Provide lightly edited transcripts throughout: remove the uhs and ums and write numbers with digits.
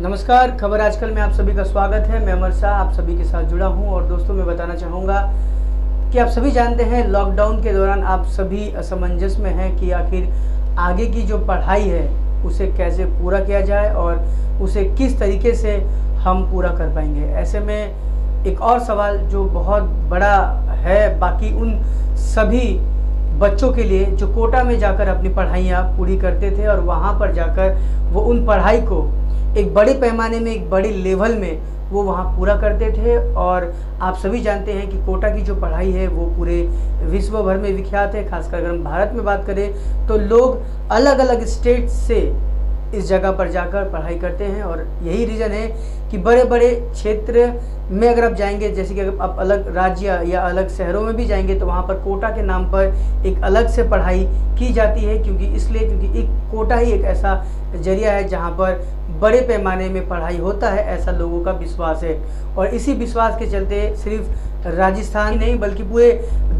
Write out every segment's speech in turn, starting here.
नमस्कार, खबर आजकल में आप सभी का स्वागत है। मैं अमर शाह आप सभी के साथ जुड़ा हूं और दोस्तों मैं बताना चाहूँगा कि आप सभी जानते हैं लॉकडाउन के दौरान आप सभी असमंजस में हैं कि आखिर आगे की जो पढ़ाई है उसे कैसे पूरा किया जाए और उसे किस तरीके से हम पूरा कर पाएंगे। ऐसे में एक और सवाल जो बहुत बड़ा है बाकी उन सभी बच्चों के लिए जो कोटा में जाकर अपनी पढ़ाइयाँ पूरी करते थे और वहाँ पर जाकर वो उन पढ़ाई को एक बड़े पैमाने में, एक बड़े लेवल में वो वहाँ पूरा करते थे। और आप सभी जानते हैं कि कोटा की जो पढ़ाई है वो पूरे विश्व भर में विख्यात है। खासकर अगर हम भारत में बात करें तो लोग अलग अलग स्टेट से इस जगह पर जाकर पढ़ाई करते हैं और यही रीज़न है कि बड़े बड़े क्षेत्र में अगर आप जाएंगे, जैसे कि अगर आप अलग राज्य या अलग शहरों में भी जाएंगे तो वहाँ पर कोटा के नाम पर एक अलग से पढ़ाई की जाती है। क्योंकि एक कोटा ही एक ऐसा जरिया है जहाँ पर बड़े पैमाने में पढ़ाई होता है, ऐसा लोगों का विश्वास है। और इसी विश्वास के चलते सिर्फ राजस्थान ही नहीं बल्कि पूरे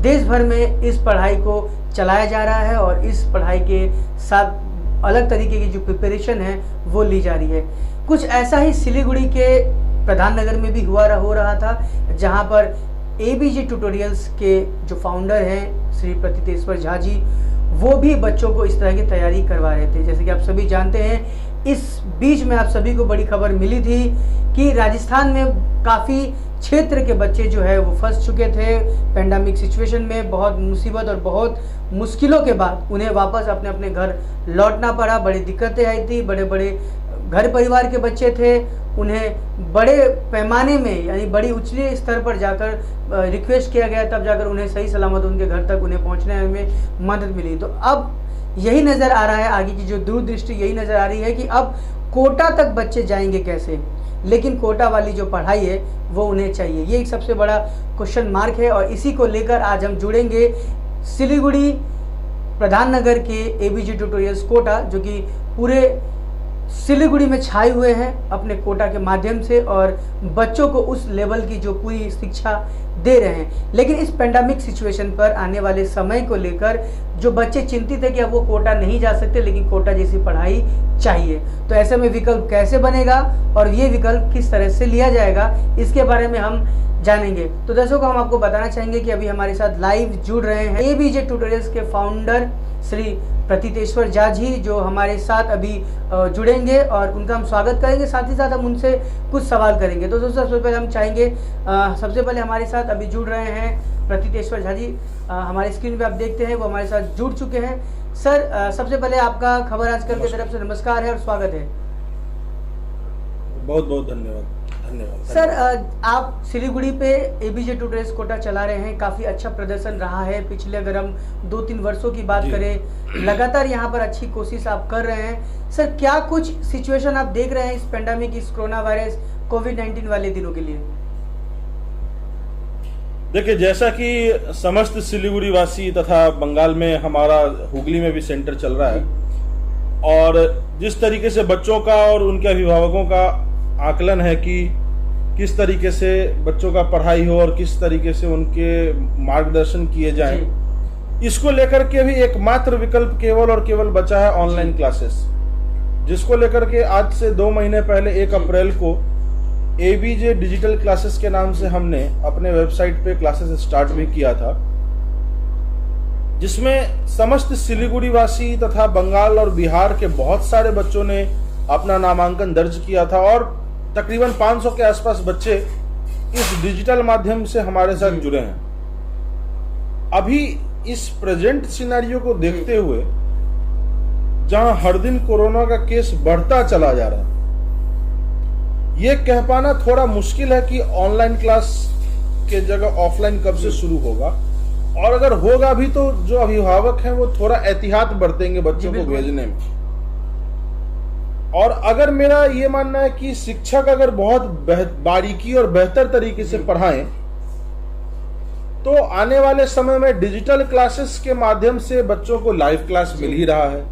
देश भर में इस पढ़ाई को चलाया जा रहा है और इस पढ़ाई के साथ अलग तरीके की जो प्रिपरेशन है वो ली जा रही है। कुछ ऐसा ही सिलीगुड़ी के प्रधान नगर में भी हो रहा था, जहां पर एबीजे ट्यूटोरियल्स के जो फाउंडर हैं श्री प्रतीतेश्वर झा जी, वो भी बच्चों को इस तरह की तैयारी करवा रहे थे। जैसे कि आप सभी जानते हैं, इस बीच में आप सभी को बड़ी खबर मिली थी कि राजस्थान में काफ़ी क्षेत्र के बच्चे जो है वो फंस चुके थे पेंडेमिक सिचुएशन में। बहुत मुसीबत और बहुत मुश्किलों के बाद उन्हें वापस अपने अपने घर लौटना पड़ा। बड़ी दिक्कतें आई थी, बड़े बड़े घर परिवार के बच्चे थे, उन्हें बड़े पैमाने में यानी बड़ी उचले स्तर पर जाकर रिक्वेस्ट किया गया, तब जाकर उन्हें सही सलामत उनके घर तक उन्हें पहुंचने में मदद मिली। तो अब यही नज़र आ रहा है, आगे की जो दूरदृष्टि यही नज़र आ रही है कि अब कोटा तक बच्चे जाएंगे कैसे, लेकिन कोटा वाली जो पढ़ाई है वो उन्हें चाहिए। ये एक सबसे बड़ा क्वेश्चन मार्क है और इसी को लेकर आज हम जुड़ेंगे सिलीगुड़ी प्रधान नगर के एबीजे ट्यूटोरियल्स कोटा, जो कि पूरे सिलीगुड़ी में छाए हुए हैं अपने कोटा के माध्यम से और बच्चों को उस लेवल की जो पूरी शिक्षा दे रहे हैं। लेकिन इस पेंडेमिक सिचुएशन पर आने वाले समय को लेकर जो बच्चे चिंतित है कि अब वो कोटा नहीं जा सकते, लेकिन कोटा जैसी पढ़ाई चाहिए, तो ऐसे में विकल्प कैसे बनेगा और ये विकल्प किस तरह से लिया जाएगा, इसके बारे में हम जानेंगे। तो दर्शकों, हम आपको बताना चाहेंगे कि अभी हमारे साथ लाइव जुड़ रहे हैं एबीजे ट्यूटोरियल्स के फाउंडर श्री प्रतीतेश्वर झा जी, जो हमारे साथ अभी जुड़ेंगे और उनका हम स्वागत करेंगे, साथ ही साथ हम उनसे कुछ सवाल करेंगे। तो दोस्तों, सबसे पहले हम चाहेंगे, सबसे पहले हमारे साथ अभी जुड़ रहे हैं प्रतीतेश्वर झा जी। हमारे स्क्रीन पे आप देखते हैं वो हमारे साथ जुड़ चुके हैं। सर, सबसे पहले आपका खबर आजकल की तरफ से नमस्कार है और स्वागत है। बहुत बहुत धन्यवाद। सर, आप सिलीगुड़ी पे एबीजे ट्यूटोरियल्स कोटा चला रहे हैं, काफ़ी अच्छा प्रदर्शन रहा है पिछले, अगर हम 2-3 वर्षों की बात करें, लगातार यहाँ पर अच्छी कोशिश आप कर रहे हैं। सर, क्या कुछ सिचुएशन आप देख रहे हैं इस पेंडेमिक, इस कोरोना वायरस कोविड-19 वाले दिनों के लिए? देखिए, जैसा कि समस्त सिलीगुड़ी वासी तथा बंगाल में हमारा हुगली में भी सेंटर चल रहा है और जिस तरीके से बच्चों का और उनके अभिभावकों का आकलन है कि किस तरीके से बच्चों का पढ़ाई हो और किस तरीके से उनके मार्गदर्शन किए जाएं, इसको लेकर के भी एकमात्र विकल्प केवल और केवल बचा है ऑनलाइन क्लासेस, जिसको लेकर के आज से 2 महीने पहले 1 अप्रैल को एबीजे डिजिटल क्लासेस के नाम से हमने अपने वेबसाइट पे क्लासेस स्टार्ट भी किया था, जिसमें समस्त सिलीगुड़ी वासी तथा बंगाल और बिहार के बहुत सारे बच्चों ने अपना नामांकन दर्ज किया था और तकरीबन 500 के आसपास बच्चे इस डिजिटल माध्यम से हमारे साथ जुड़े हैं। अभी इस प्रेजेंट सिनेरियो को देखते हुए, जहां हर दिन कोरोना का केस बढ़ता चला जा रहा है, ये कह पाना थोड़ा मुश्किल है कि ऑनलाइन क्लास के जगह ऑफलाइन कब से शुरू होगा, और अगर होगा भी तो जो अभिभावक हैं वो थोड़ा एहतियात बरतेंगे बच्चों को भेजने में। और अगर मेरा ये मानना है कि शिक्षक अगर बहुत बारीकी और बेहतर तरीके से पढ़ाएं तो आने वाले समय में डिजिटल क्लासेस के माध्यम से बच्चों को लाइव क्लास मिल ही रहा है,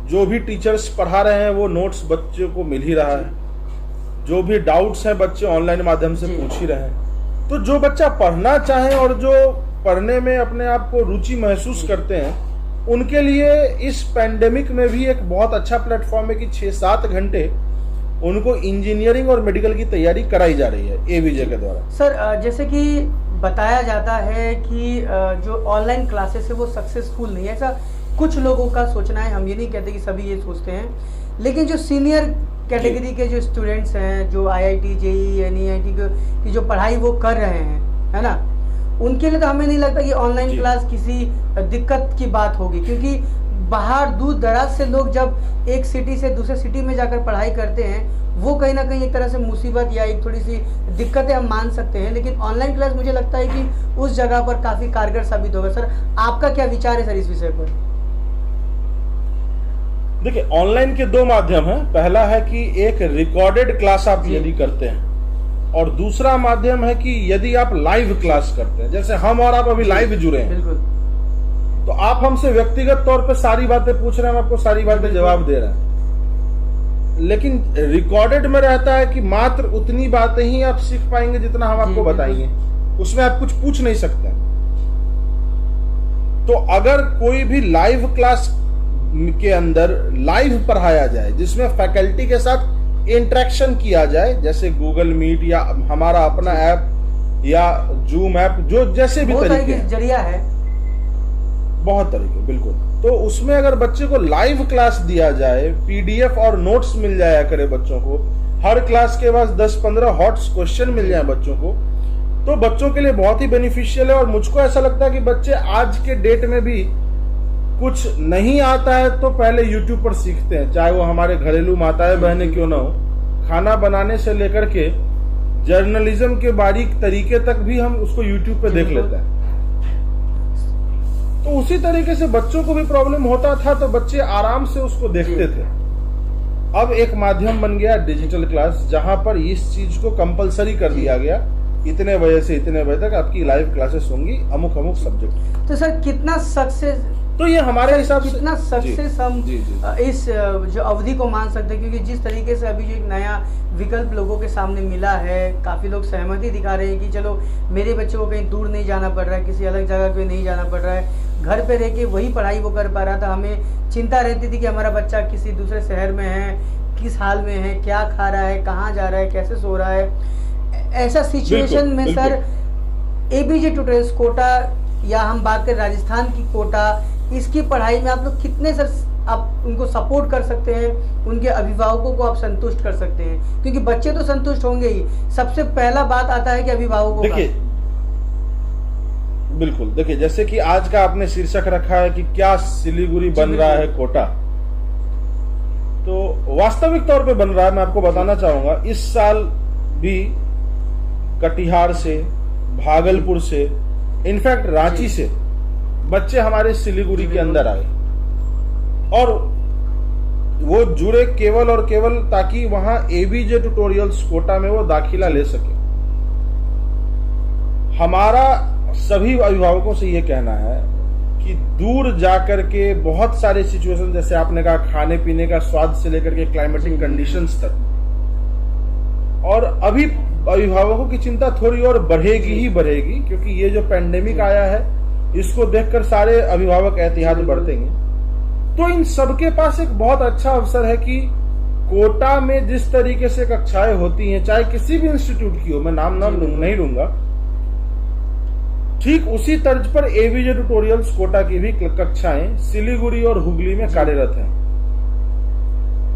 जो भी टीचर्स पढ़ा रहे हैं वो नोट्स बच्चों को मिल ही रहा है, जो भी डाउट्स हैं बच्चे ऑनलाइन माध्यम से पूछ ही रहे हैं। तो जो बच्चा पढ़ना चाहे और जो पढ़ने में अपने आप को रुचि महसूस करते हैं उनके लिए इस पैंडेमिक में भी एक बहुत अच्छा प्लेटफॉर्म है कि 6-7 घंटे उनको इंजीनियरिंग और मेडिकल की तैयारी कराई जा रही है एवीजे के द्वारा। सर जैसे कि बताया जाता है कि जो ऑनलाइन क्लासेस है वो सक्सेसफुल नहीं है, ऐसा कुछ लोगों का सोचना है। हम ये नहीं कहते कि सभी ये सोचते हैं, लेकिन जो सीनियर कैटेगरी के जो स्टूडेंट्स हैं, जो IIT JEE NEIT की जो पढ़ाई वो कर रहे हैं, है ना, उनके लिए तो हमें नहीं लगता कि ऑनलाइन क्लास किसी दिक्कत की बात होगी, क्योंकि बाहर दूर दराज से लोग जब एक सिटी से दूसरे सिटी में जाकर पढ़ाई करते हैं, वो कहीं ना कहीं एक तरह से मुसीबत या एक थोड़ी सी दिक्कतें हम मान सकते हैं, लेकिन ऑनलाइन क्लास मुझे लगता है कि उस जगह पर काफ़ी कारगर साबित होगा। सर आपका क्या विचार है सर इस विषय पर? देखिए, ऑनलाइन के 2 माध्यम हैं। पहला है कि एक रिकॉर्डेड क्लास आप यदि करते हैं, और दूसरा माध्यम है कि यदि आप लाइव क्लास करते हैं, जैसे हम और आप अभी लाइव जुड़े हैं। बिल्कुल। तो आप हमसे व्यक्तिगत तौर पे सारी बातें पूछ रहे हैं, हम आपको सारी बातें जवाब दे रहे हैं, लेकिन रिकॉर्डेड में रहता है कि मात्र उतनी बातें ही आप सीख पाएंगे जितना हम आपको बताएंगे, उसमें आप कुछ पूछ नहीं सकते। तो अगर कोई भी लाइव क्लास के अंदर लाइव पढ़ाया जाए, जिसमें फैकल्टी के साथ इंटरेक्शन किया जाए, जैसे गूगल मीट या हमारा अपना ऐप या जूम ऐप, जो जैसे भी तरीके जरिया है, बहुत तरीके, बिल्कुल। तो उसमें अगर बच्चे को लाइव क्लास दिया जाए, PDF और नोट्स मिल जाया करे बच्चों को, हर क्लास के बाद 10-15 हॉट्स क्वेश्चन मिल जाए बच्चों को, तो बच्चों के लिए बहुत ही बेनिफिशियल है। और मुझको ऐसा लगता है कि बच्चे आज के डेट में भी कुछ नहीं आता है तो पहले YouTube पर सीखते हैं, चाहे वो हमारे घरेलू माताएं बहनें क्यों ना हो। खाना बनाने से लेकर के जर्नलिज्म के बारीक तरीके तक भी हम उसको YouTube पे देख लेते हैं। तो उसी तरीके से बच्चों को भी प्रॉब्लम होता था, तो बच्चे आराम से उसको देखते थे। अब एक माध्यम बन गया डिजिटल क्लास, जहां पर इस चीज को कंपलसरी कर दिया गया, इतने बजे से इतने बजे तक आपकी लाइव क्लासेस होंगी अमुक अमुक सब्जेक्ट। तो सर कितना सक्सेस, तो ये हमारे हिसाब से कितना सक्सेस हम इस जो अवधि को मान सकते हैं, क्योंकि जिस तरीके से अभी जो एक नया विकल्प लोगों के सामने मिला है, काफ़ी लोग सहमति दिखा रहे हैं कि चलो मेरे बच्चे को कहीं दूर नहीं जाना पड़ रहा है, किसी अलग जगह पे नहीं जाना पड़ रहा है, घर पे रह के वही पढ़ाई वो कर पा रहा था। हमें चिंता रहती थी कि हमारा बच्चा किसी दूसरे शहर में है, किस हाल में है, क्या खा रहा है, कहाँ जा रहा है, कैसे सो रहा है। ऐसा सिचुएशन में सर ABJ ट्यूटोरियल्स कोटा या हम बात करें राजस्थान की कोटा, इसकी पढ़ाई में आप लोग कितने सर आप उनको सपोर्ट कर सकते हैं, उनके अभिभावकों को आप संतुष्ट कर सकते हैं? क्योंकि बच्चे तो संतुष्ट होंगे ही, सबसे पहला बात आता है कि अभिभावकों का। देखिए, बिल्कुल, देखिए जैसे कि आज का आपने शीर्षक रखा है कि क्या सिलीगुड़ी बन रहा है कोटा, तो वास्तविक तौर पे बन रहा है। मैं आपको बताना चाहूंगा, इस साल भी कटिहार से, भागलपुर से, इनफैक्ट रांची से बच्चे हमारे सिलीगुड़ी के अंदर आए, और वो जुड़े केवल और केवल ताकि वहां ABJ ट्यूटोरियल्स कोटा में वो दाखिला ले सके। हमारा सभी अभिभावकों से ये कहना है कि दूर जाकर के बहुत सारे सिचुएशन, जैसे आपने कहा खाने पीने का स्वाद से लेकर के क्लाइमेटिक कंडीशंस तक, और अभी अभिभावकों की चिंता थोड़ी और बढ़ेगी ही बढ़ेगी, क्योंकि ये जो पैंडेमिक आया है इसको देखकर सारे अभिभावक एहतियात बरतेंगे। तो इन सबके पास एक बहुत अच्छा अवसर है कि कोटा में जिस तरीके से कक्षाएं होती हैं, चाहे किसी भी इंस्टीट्यूट की हो, मैं नाम नहीं लूंगा, ठीक उसी तर्ज पर ABJ ट्यूटोरियल्स कोटा की भी कक्षाएं सिलीगुड़ी और हुगली में कार्यरत हैं।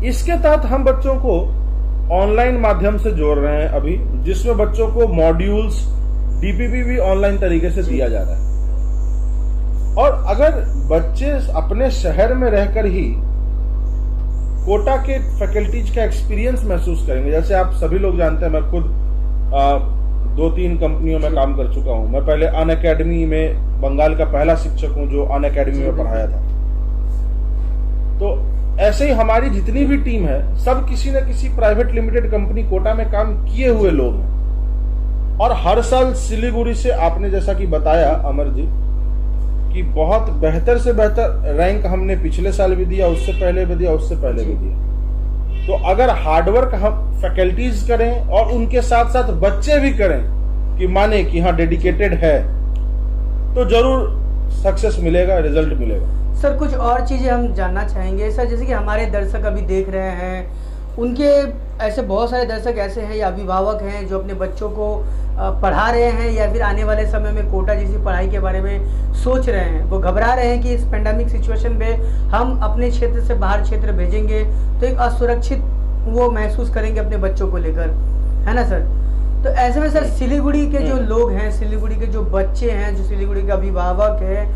इसके तहत हम बच्चों को ऑनलाइन माध्यम से जोड़ रहे हैं अभी, जिसमें बच्चों को मॉड्यूल्स DPP भी ऑनलाइन तरीके से दिया जा रहा है। और अगर बच्चे अपने शहर में रहकर ही कोटा के फैकल्टीज का एक्सपीरियंस महसूस करेंगे, जैसे आप सभी लोग जानते हैं, मैं खुद 2-3 कंपनियों में काम कर चुका हूं। मैं पहले अनअकैडमी में बंगाल का पहला शिक्षक हूं जो अनअकैडमी में पढ़ाया था। तो ऐसे ही हमारी जितनी भी टीम है, सब किसी न किसी प्राइवेट लिमिटेड कंपनी कोटा में काम किए हुए लोग हैं। और हर साल सिलीगुड़ी से, आपने जैसा कि बताया अमर जी, कि बहुत बेहतर से बेहतर रैंक हमने पिछले साल भी दिया, उससे पहले भी दिया, उससे पहले भी दिया। तो अगर हार्डवर्क हम फैकल्टीज करें और उनके साथ साथ बच्चे भी करें कि माने कि हाँ डेडिकेटेड है, तो जरूर सक्सेस मिलेगा, रिजल्ट मिलेगा। सर कुछ और चीज़ें हम जानना चाहेंगे सर, जैसे कि हमारे दर्शक अभी देख रहे हैं, उनके ऐसे बहुत सारे दर्शक ऐसे हैं या अभिभावक हैं जो अपने बच्चों को पढ़ा रहे हैं या फिर आने वाले समय में कोटा जैसी पढ़ाई के बारे में सोच रहे हैं। वो घबरा रहे हैं कि इस पेंडेमिक सिचुएशन में हम अपने क्षेत्र से बाहर क्षेत्र भेजेंगे तो एक असुरक्षित वो महसूस करेंगे अपने बच्चों को लेकर, है ना सर। तो ऐसे में सर सिलीगुड़ी के जो लोग हैं, सिलीगुड़ी के जो बच्चे हैं, जो सिलीगुड़ी के अभिभावक हैं,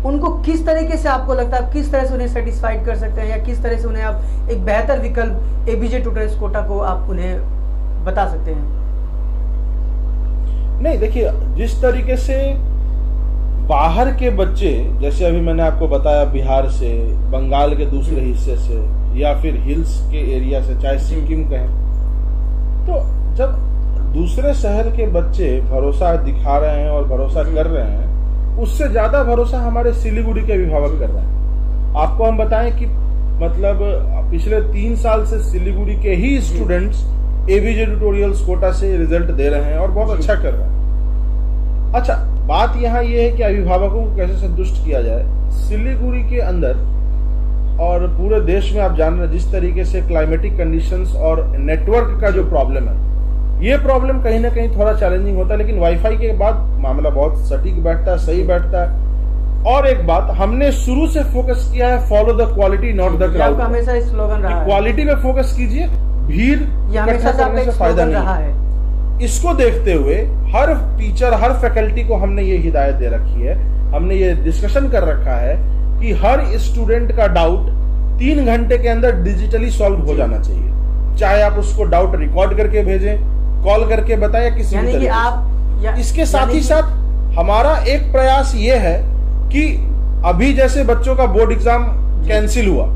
उनको किस तरीके से आपको लगता है, किस तरह से उन्हें सेटिस्फाइड कर सकते हैं या किस तरह से उन्हें आप एक बेहतर विकल्प एबीजे ट्यूटर्स कोटा को आप उन्हें बता सकते हैं? नहीं, देखिए, जिस तरीके से बाहर के बच्चे, जैसे अभी मैंने आपको बताया बिहार से, बंगाल के दूसरे हिस्से से या फिर हिल्स के एरिया से, चाहे सिक्किम कहें, तो जब दूसरे शहर के बच्चे भरोसा दिखा रहे हैं और भरोसा कर रहे हैं, उससे ज्यादा भरोसा हमारे सिलीगुड़ी के अभिभावक कर रहे हैं। आपको हम बताएं कि मतलब पिछले 3 साल से सिलीगुड़ी के ही स्टूडेंट्स एबीजे ट्यूटोरियल्स कोटा से रिजल्ट दे रहे हैं और बहुत अच्छा कर रहे हैं। अच्छा, बात यहाँ ये है कि अभिभावकों को कैसे संतुष्ट किया जाए। सिलीगुड़ी के अंदर और पूरे देश में आप जान रहे हैं जिस तरीके से क्लाइमेटिक कंडीशंस और नेटवर्क का जो प्रॉब्लम है, ये प्रॉब्लम कहीं ना कहीं थोड़ा चैलेंजिंग होता है, लेकिन वाईफाई के बाद मामला बहुत सटीक बैठता है, सही बैठता है। और एक बात, हमने शुरू से फोकस किया है, follow the quality not the crowd. हमेशा इस स्लोगन रहा है, क्वालिटी पे फोकस कीजिए, भीड़ इकट्ठा करने से फायदा नहीं है। इसको देखते हुए हर टीचर, हर फैकल्टी को हमने ये हिदायत दे रखी है, हमने ये डिस्कशन कर रखा है कि हर स्टूडेंट का डाउट 3 घंटे के अंदर डिजिटली सॉल्व हो जाना चाहिए। चाहे आप उसको डाउट रिकॉर्ड करके भेजें, कॉल करके बताएं, किसी भी तरीके से। इसके साथ ही साथ हमारा एक प्रयास ये है कि अभी जैसे बच्चों का बोर्ड एग्जाम कैंसिल हुआ,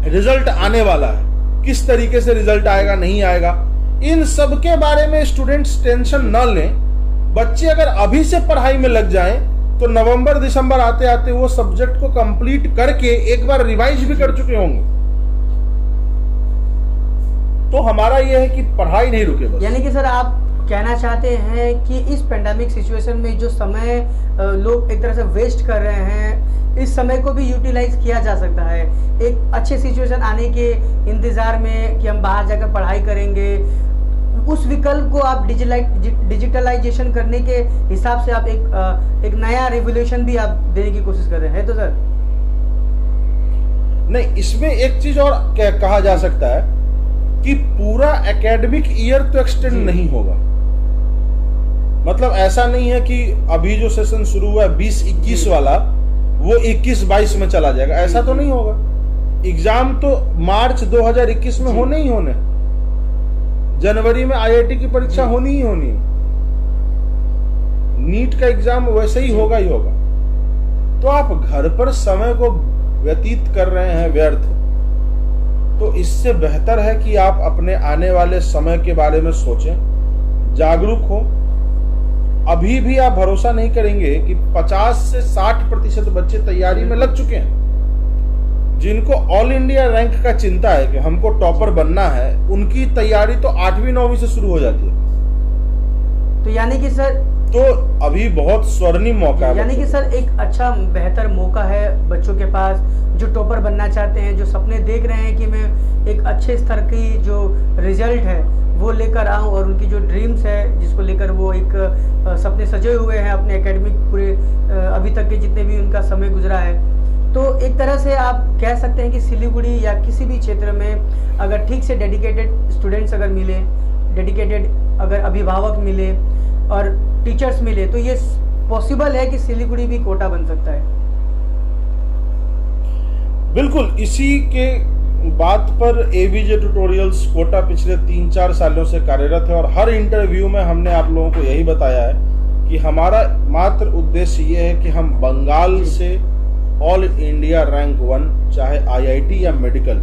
रिजल्ट आने वाला है, किस तरीके से रिजल्ट आएगा नहीं आएगा, इन सब के बारे में स्टूडेंट्स टेंशन न लें। बच्चे अगर अभी से पढ़ाई में लग जाएं तो नवंबर दिसंबर आते आते वो सब्जेक्ट को कंप्लीट करके एक बार रिवाइज भी कर चुके होंगे। तो हमारा यह है कि पढ़ाई नहीं रुके बस। यानी कि सर आप कहना चाहते हैं कि इस पेंडेमिक सिचुएशन में जो समय लोग एक तरह से वेस्ट कर रहे हैं, इस समय को भी यूटिलाइज किया जा सकता है एक अच्छे सिचुएशन आने के इंतजार में कि हम बाहर जाकर पढ़ाई करेंगे। उस विकल्प को आप डिजिटलाइजेशन करने के हिसाब से आप एक नया रेवोल्यूशन भी आप देने की कोशिश कर रहे हैं, तो सर? नहीं, इसमें एक चीज और कहा जा सकता है कि पूरा एकेडमिक ईयर तो एक्सटेंड नहीं होगा। मतलब ऐसा नहीं है कि अभी जो सेशन शुरू हुआ है 20-21 वाला, वो 21-22 में चला जाएगा, ऐसा तो नहीं होगा। एग्जाम तो मार्च 2021 में होने ही होने, जनवरी में आईआईटी की परीक्षा होनी ही होनी, नीट का एग्जाम वैसे ही होगा। तो आप घर पर समय को व्यतीत कर रहे हैं व्यर्थ, तो इससे बेहतर है कि आप अपने आने वाले समय के बारे में सोचें, जागरूक हो। अभी भी आप भरोसा नहीं करेंगे कि 50 से 60% बच्चे तैयारी में लग चुके हैं। जिनको ऑल इंडिया रैंक का चिंता है कि हमको टॉपर बनना है, उनकी तैयारी तो 8वीं-9वीं से शुरू हो जाती है। तो यानी कि सर, तो अभी बहुत स्वर्णिम मौका है। यानी कि सर एक अच्छा बेहतर मौका है बच्चों के पास जो टॉपर बनना चाहते हैं, जो सपने देख रहे हैं कि मैं एक अच्छे स्तर की जो रिजल्ट है वो लेकर आऊं, और उनकी जो ड्रीम्स है जिसको लेकर वो एक सपने सजे हुए हैं अपने एकेडमिक पूरे अभी तक के जितने भी उनका समय गुजरा है। तो एक तरह से आप कह सकते हैं कि सिलीगुड़ी या किसी भी क्षेत्र में अगर ठीक से डेडिकेटेड स्टूडेंट्स अगर मिले, डेडिकेटेड अगर अभिभावक मिले और टीचर्स मिले, तो ये पॉसिबल है कि सिलीगुड़ी भी कोटा बन सकता है। बिल्कुल, इसी के बात पर एबीजे ट्यूटोरियल्स कोटा पिछले 3-4 सालों से कार्यरत है, और हर इंटरव्यू में हमने आप लोगों को यही बताया है कि हमारा मात्र उद्देश्य ये है कि हम बंगाल से ऑल इंडिया रैंक 1 चाहे आईआईटी या मेडिकल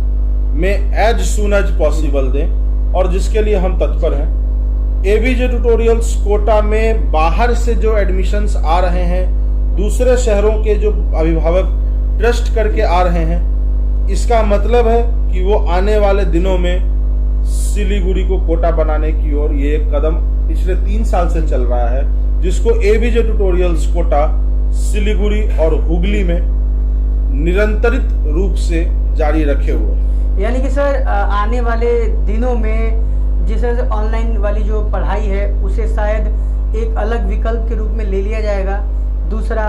में एज सून एज पॉसिबल दें, और जिसके लिए हम तत्पर हैं। एबीजे ट्यूटोरियल्स कोटा में बाहर से जो एडमिशन्स आ रहे हैं, दूसरे शहरों के जो अभिभावक ट्रस्ट करके आ रहे हैं, इसका मतलब है कि वो आने वाले दिनों में सिलीगुड़ी को कोटा बनाने की ओर ये एक कदम पिछले 3 साल से चल रहा है, जिसको एबीजे ट्यूटोरियल्स कोटा सिलीगुड़ी और हुगली में निरंतरित रूप से जारी रखे हुए हैं। यानी कि सर आने वाले दिनों में जिस तरह से ऑनलाइन वाली जो पढ़ाई है उसे शायद एक अलग विकल्प के रूप में ले लिया जाएगा। दूसरा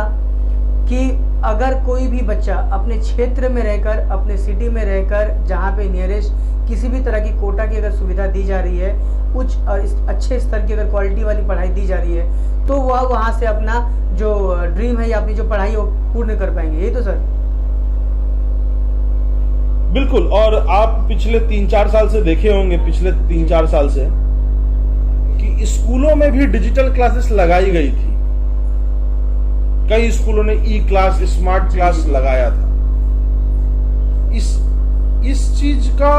कि अगर कोई भी बच्चा अपने क्षेत्र में रहकर, अपने सिटी में रहकर, जहाँ पे नियरेस्ट किसी भी तरह की कोटा की अगर सुविधा दी जा रही है, उच्च और अच्छे स्तर की अगर क्वालिटी वाली पढ़ाई दी जा रही है, तो वह वहाँ से अपना जो ड्रीम है या अपनी जो पढ़ाई है वो पूर्ण कर पाएंगे। यही तो सर? बिल्कुल। और आप पिछले 3-4 साल से देखे होंगे, पिछले 3-4 साल से कि स्कूलों में भी डिजिटल क्लासेस लगाई गई थी। कई स्कूलों ने ई क्लास, स्मार्ट क्लास लगाया था। इस चीज का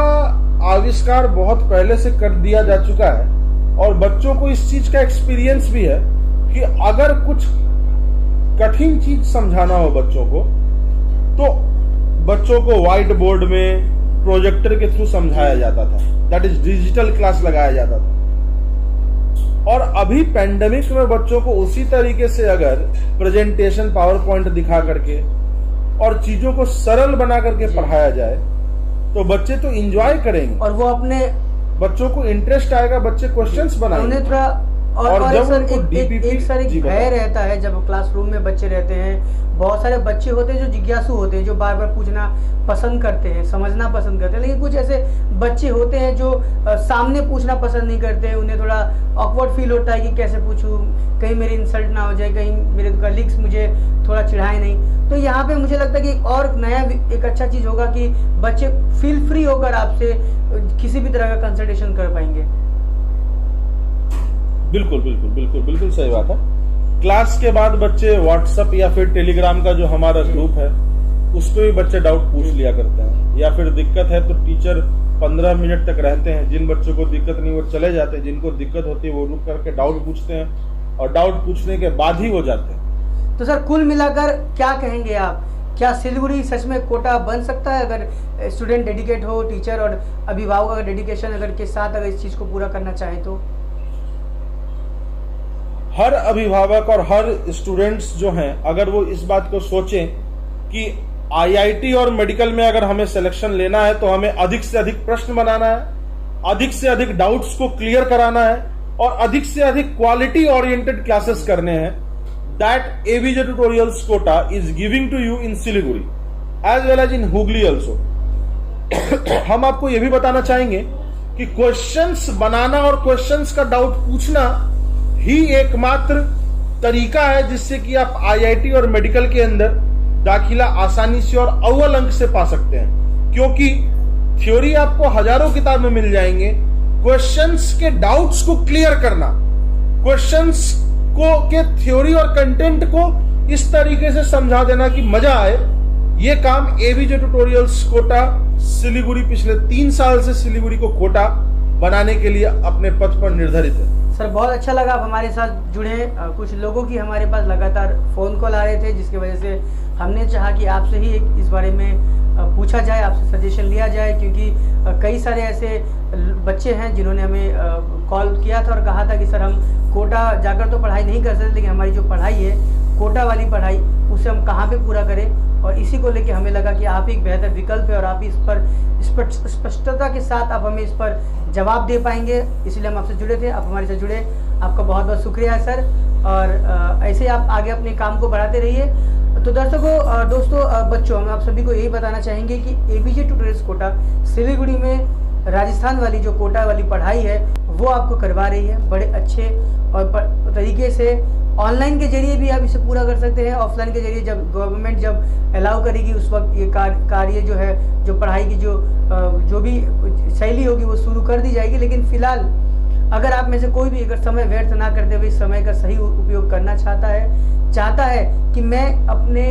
आविष्कार बहुत पहले से कर दिया जा चुका है और बच्चों को इस चीज का एक्सपीरियंस भी है कि अगर कुछ कठिन चीज समझाना हो बच्चों को, तो बच्चों को व्हाइट बोर्ड में प्रोजेक्टर के थ्रू समझाया जाता था, दैट इज डिजिटल क्लास लगाया जाता था। और अभी पेंडेमिक में बच्चों को उसी तरीके से अगर प्रेजेंटेशन, पावर पॉइंट दिखा करके और चीजों को सरल बना करके पढ़ाया जाए तो बच्चे तो एंजॉय करेंगे और वो अपने बच्चों को इंटरेस्ट आएगा, बच्चे क्वेश्चंस बनाएंगे। उन्हें थोड़ा और जब सर उनको एक सर एक भय रहता है जब क्लासरूम में बच्चे रहते हैं। बहुत सारे बच्चे होते हैं जो जिज्ञासु होते हैं, जो बार बार पूछना पसंद करते हैं, समझना पसंद करते हैं, लेकिन कुछ ऐसे बच्चे होते हैं जो सामने पूछना पसंद नहीं करते हैं। उन्हें थोड़ा ऑकवर्ड फील होता है कि कैसे पूछूं, कहीं मेरी इंसल्ट ना हो जाए, कहीं मेरे कलीग्स मुझे थोड़ा चिढ़ाए नहीं। तो यहाँ पे मुझे लगता है कि और नया एक अच्छा चीज़ होगा कि बच्चे फील फ्री होकर आपसे किसी भी तरह का कंसल्टेशन कर पाएंगे। बिल्कुल बिल्कुल बिल्कुल बिल्कुल सही बात है। क्लास के बाद बच्चे व्हाट्सएप या फिर टेलीग्राम का जो हमारा ग्रुप है उस पर भी बच्चे डाउट पूछ लिया करते हैं, या फिर दिक्कत है तो टीचर 15 मिनट तक रहते हैं। जिन बच्चों को दिक्कत नहीं वो चले जाते हैं, जिनको दिक्कत होती है वो रुक करके डाउट पूछते हैं और डाउट पूछने के बाद ही वो जाते हैं। तो सर कुल मिलाकर क्या कहेंगे आप, क्या सिलीगुड़ी सच में कोटा बन सकता है अगर स्टूडेंट डेडिकेट हो, टीचर और अभिभावक अगर डेडिकेशन अगर के साथ अगर इस चीज को पूरा करना चाहे तो? हर अभिभावक और हर स्टूडेंट्स जो हैं अगर वो इस बात को सोचें कि आईआईटी और मेडिकल में अगर हमें सिलेक्शन लेना है तो हमें अधिक से अधिक प्रश्न बनाना है, अधिक से अधिक डाउट्स को क्लियर कराना है और अधिक से अधिक क्वालिटी ओरिएंटेड क्लासेस करने हैं, that ABJ tutorials Kota is giving to you in Siliguri as well as in Hooghly also. हम आपको यह भी बताना चाहेंगे कि क्वेश्चंस बनाना और क्वेश्चंस का डाउट पूछना ही एकमात्र तरीका है जिससे कि आप आईआईटी और मेडिकल के अंदर दाखिला आसानी से और अव्वल अंक से पा सकते हैं, क्योंकि थ्योरी आपको हजारों किताब में मिल जाएंगे। क्वेश्चंस के डाउट्स को क्लियर करना, क्वेश्चंस को के थ्योरी और कंटेंट को इस तरीके से समझा देना कि मजा आए, ये काम एबीजे ट्यूटोरियल्स कोटा सिलीगुड़ी पिछले 3 साल से सिलीगुड़ी को कोटा बनाने के लिए अपने पथ पर निर्धारित है। सर बहुत अच्छा लगा आप हमारे साथ जुड़े। कुछ लोगों की हमारे पास लगातार फ़ोन कॉल आ रहे थे, जिसकी वजह से हमने चाहा कि आपसे ही इस बारे में पूछा जाए, आपसे सजेशन लिया जाए, क्योंकि कई सारे ऐसे बच्चे हैं जिन्होंने हमें कॉल किया था और कहा था कि सर हम कोटा जाकर तो पढ़ाई नहीं कर सकते, लेकिन हमारी जो पढ़ाई है कोटा वाली पढ़ाई उसे हम कहाँ पे पूरा करें। और इसी को लेके हमें लगा कि आप एक बेहतर विकल्प है और आप इस पर स्पष्टता के साथ आप हमें इस पर जवाब दे पाएंगे, इसलिए हम आपसे जुड़े थे। आप हमारे साथ जुड़े, आपका बहुत बहुत शुक्रिया है सर। और ऐसे आप आगे अपने काम को बढ़ाते रहिए। तो दर्शकों, दोस्तों, बच्चों, हम आप सभी को यही बताना चाहेंगे कि एबीजे ट्यूटोरियल्स कोटा सिलीगुड़ी में राजस्थान वाली जो कोटा वाली पढ़ाई है वो आपको करवा रही है बड़े अच्छे और तरीके से। ऑनलाइन के जरिए भी आप इसे पूरा कर सकते हैं, ऑफलाइन के जरिए जब गवर्नमेंट जब अलाउ करेगी उस वक्त ये कार्य जो है, जो पढ़ाई की जो भी शैली होगी वो शुरू कर दी जाएगी। लेकिन फिलहाल अगर आप में से कोई भी अगर समय व्यर्थ ना करते हुए समय का सही उपयोग करना चाहता है कि मैं अपने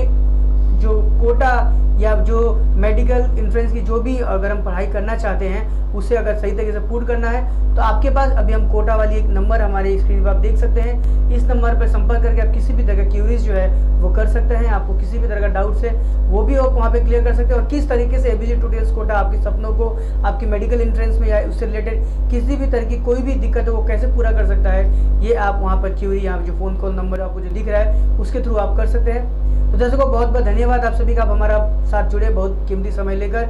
जो कोटा या जो मेडिकल एंट्रेंस की जो भी अगर हम पढ़ाई करना चाहते हैं उसे अगर सही तरीके से पूर्ण करना है, तो आपके पास अभी हम कोटा वाली एक नंबर हमारे स्क्रीन पर आप देख सकते हैं। इस नंबर पर संपर्क करके आप किसी भी तरह का क्यूरीज जो है वो कर सकते हैं। आपको किसी भी तरह का डाउट्स है वो भी आप वहाँ पे क्लियर कर सकते हैं। और किस तरीके से एबीजे ट्यूटोरियल्स कोटा आपके सपनों को, आपकी मेडिकल एंट्रेंस में या उससे रिलेटेड किसी भी तरह की कोई भी दिक्कत है वो कैसे पूरा कर सकता है, ये आप वहाँ पर क्यूरी, यहाँ जो फ़ोन कॉल नंबर आपको जो दिख रहा है उसके थ्रू आप कर सकते हैं। तो दर्शकों, बहुत बहुत धन्यवाद आप सभी का, आप हमारा साथ साथ जुड़े, बहुत कीमती समय लेकर।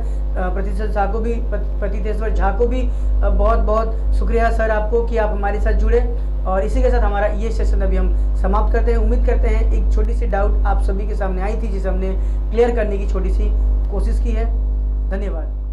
प्रतितेश्वर झा को भी बहुत बहुत शुक्रिया सर आपको कि आप हमारे साथ जुड़े। और इसी के साथ हमारा ये सेशन अभी हम समाप्त करते हैं। उम्मीद करते हैं एक छोटी सी डाउट आप सभी के सामने आई थी, जिसे हमने क्लियर करने की छोटी सी कोशिश की है। धन्यवाद।